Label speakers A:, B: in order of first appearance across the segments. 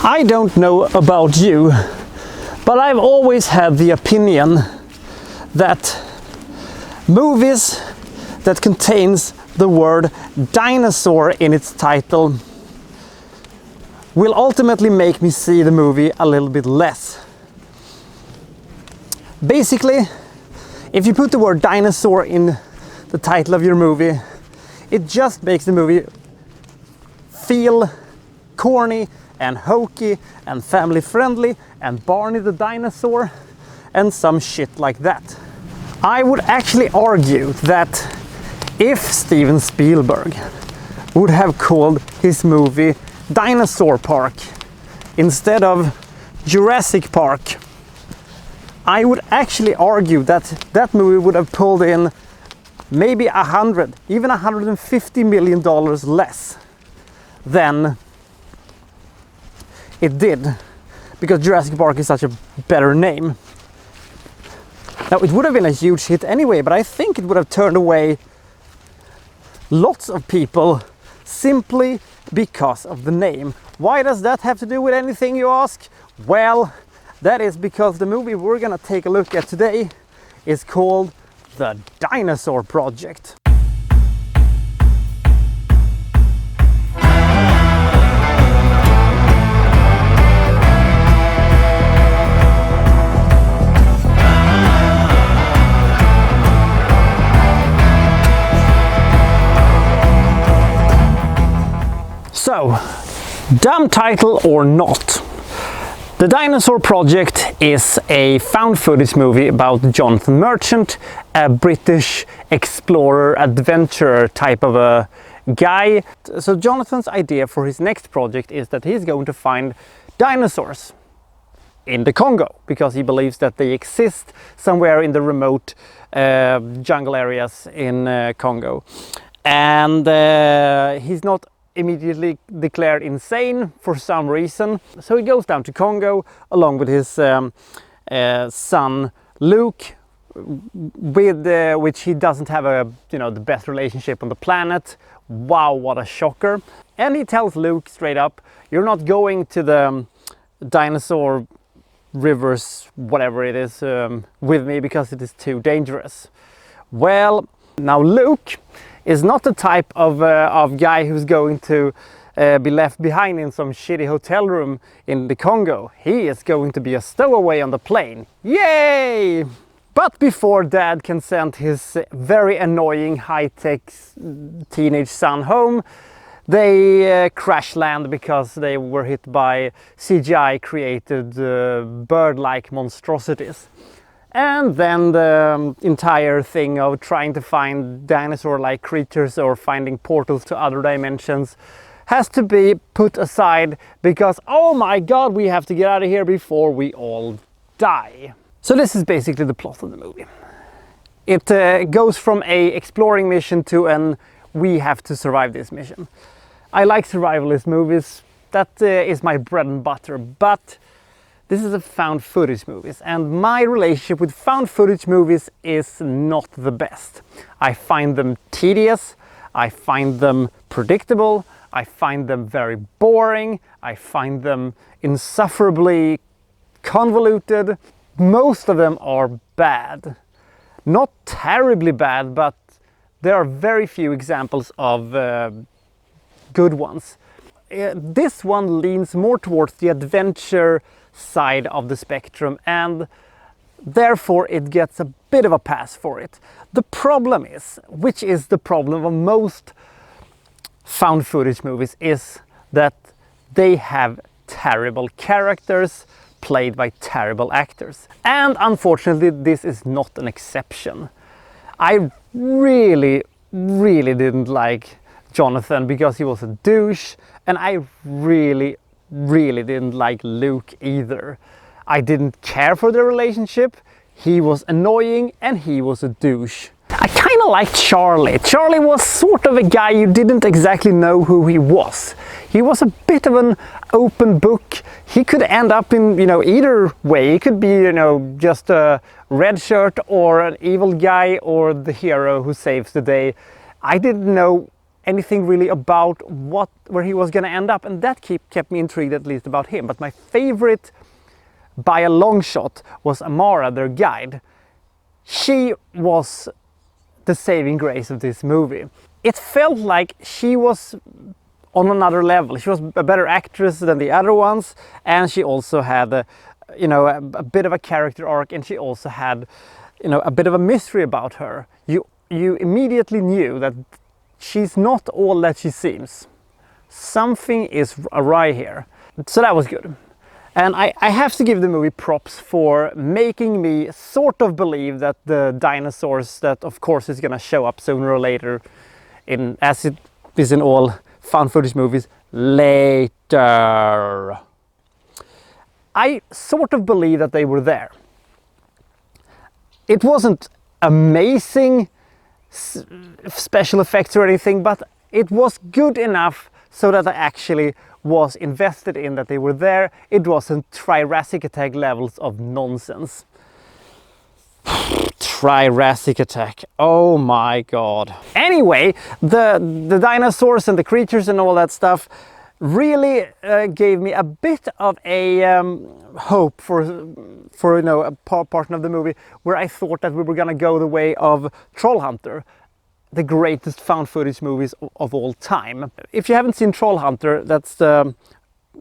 A: I don't know about you, but I've always had the opinion that movies that contains the word dinosaur in its title will ultimately make me see the movie a little bit less. Basically, if you put the word dinosaur in the title of your movie, it just makes the movie feel corny and hokey and family friendly and Barney the dinosaur and some shit like that. I would actually argue that if Steven Spielberg would have called his movie Dinosaur Park instead of Jurassic Park, I would actually argue that that movie would have pulled in maybe even $150 million less than it did, because Jurassic Park is such a better name. Now, it would have been a huge hit anyway, but I think it would have turned away lots of people simply because of the name. Why does that have to do with anything, you ask? Well, that is because the movie we're gonna take a look at today is called The Dinosaur Project. So, dumb title or not, The Dinosaur Project is a found footage movie about Jonathan Merchant, a British explorer, adventurer type of a guy. So Jonathan's idea for his next project is that he's going to find dinosaurs in the Congo, because he believes that they exist somewhere in the remote jungle areas in Congo. And he's not immediately declared insane for some reason, so he goes down to Congo along with his son Luke, with which he doesn't have the best relationship on the planet. Wow, what a shocker. And he tells Luke straight up, you're not going to the dinosaur rivers, whatever it is, with me, because it is too dangerous. Well, now Luke is not the type of guy who's going to be left behind in some shitty hotel room in the Congo. He is going to be a stowaway on the plane. Yay! But before Dad can send his very annoying high-tech teenage son home, they crash land because they were hit by CGI created bird-like monstrosities. And then the entire thing of trying to find dinosaur-like creatures or finding portals to other dimensions has to be put aside because, oh my god, we have to get out of here before we all die. So this is basically the plot of the movie. It goes from a exploring mission to an we have to survive this mission. I like survivalist movies, that is my bread and butter, but this is a found footage movies, and my relationship with found footage movies is not the best. I find them tedious, I find them predictable, I find them very boring, I find them insufferably convoluted. Most of them are bad. Not terribly bad, but there are very few examples of good ones. This one leans more towards the adventure side of the spectrum, and therefore it gets a bit of a pass for it. The problem is, which is the problem of most found footage movies, is that they have terrible characters played by terrible actors. And unfortunately, this is not an exception. I really didn't like Jonathan because he was a douche, and I really didn't like Luke either. I didn't care for the relationship. He was annoying and he was a douche. I kind of liked Charlie. Charlie was sort of a guy you didn't exactly know who he was. He was a bit of an open book. He could end up in, either way. He could be, just a red shirt or an evil guy or the hero who saves the day. I didn't know anything really about where he was going to end up, and that kept me intrigued, at least about him. But my favorite by a long shot was Amara, their guide. She was the saving grace of this movie. It felt like she was on another level. She was a better actress than the other ones, and she also had a bit of a character arc, and she also had a bit of a mystery about her. You immediately knew that she's not all that she seems. Something is awry here. So that was good. And I have to give the movie props for making me sort of believe that the dinosaurs, that of course is gonna show up sooner or later, as it is in all found footage movies, later. I sort of believe that they were there. It wasn't amazing special effects or anything, but it was good enough so that I actually was invested in that they were there. It wasn't Triassic Attack levels of nonsense. Triassic Attack, oh my god. Anyway, the dinosaurs and the creatures and all that stuff really gave me a bit of a hope for a part of the movie where I thought that we were gonna go the way of Trollhunter, the greatest found footage movies of all time. If you haven't seen Trollhunter,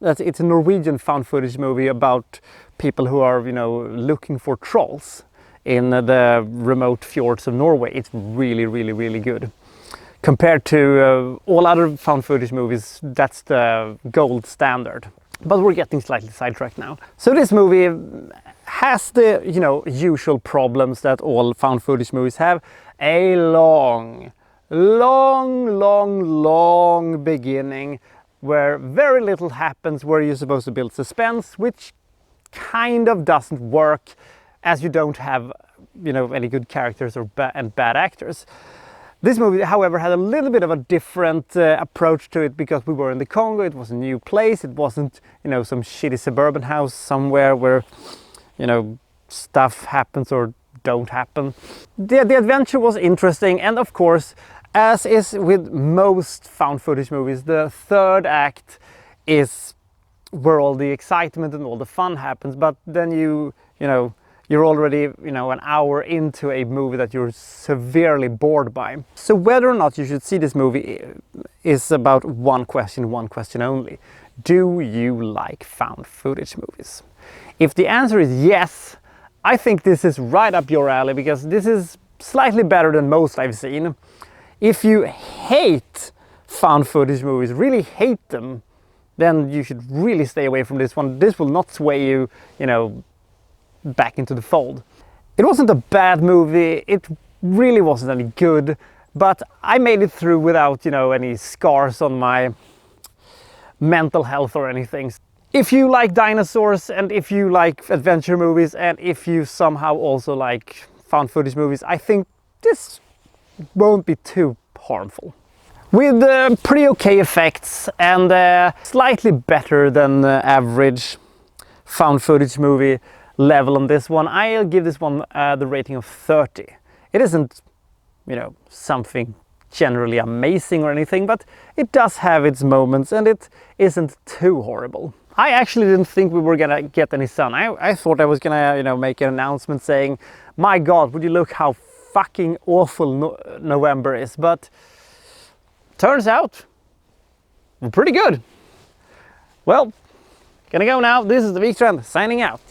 A: it's a Norwegian found footage movie about people who are looking for trolls in the remote fjords of Norway. It's really good. Compared to all other found footage movies, that's the gold standard. But we're getting slightly sidetracked now. So this movie has the usual problems that all found footage movies have. A long beginning where very little happens, where you're supposed to build suspense, which kind of doesn't work as you don't have any good characters and bad actors. This movie, however, had a little bit of a different approach to it because we were in the Congo. It was a new place. It wasn't, some shitty suburban house somewhere where, stuff happens or don't happen. The adventure was interesting, and of course, as is with most found footage movies, the third act is where all the excitement and all the fun happens. But then you're already, an hour into a movie that you're severely bored by. So whether or not you should see this movie is about one question only. Do you like found footage movies? If the answer is yes, I think this is right up your alley, because this is slightly better than most I've seen. If you hate found footage movies, really hate them, then you should really stay away from this one. This will not sway you, back into the fold. It wasn't a bad movie, it really wasn't any good, but I made it through without, any scars on my mental health or anything. If you like dinosaurs, and if you like adventure movies, and if you somehow also like found footage movies, I think this won't be too harmful. With pretty okay effects and slightly better than average found footage movie level on this one, I'll give this one the rating of 30. It isn't, something generally amazing or anything, but it does have its moments, and it isn't too horrible. I actually didn't think we were gonna get any sun. I thought I was gonna, make an announcement saying, my God, would you look how fucking awful November is, but turns out we're pretty good. Well, gonna go now. This is the Week Trend signing out.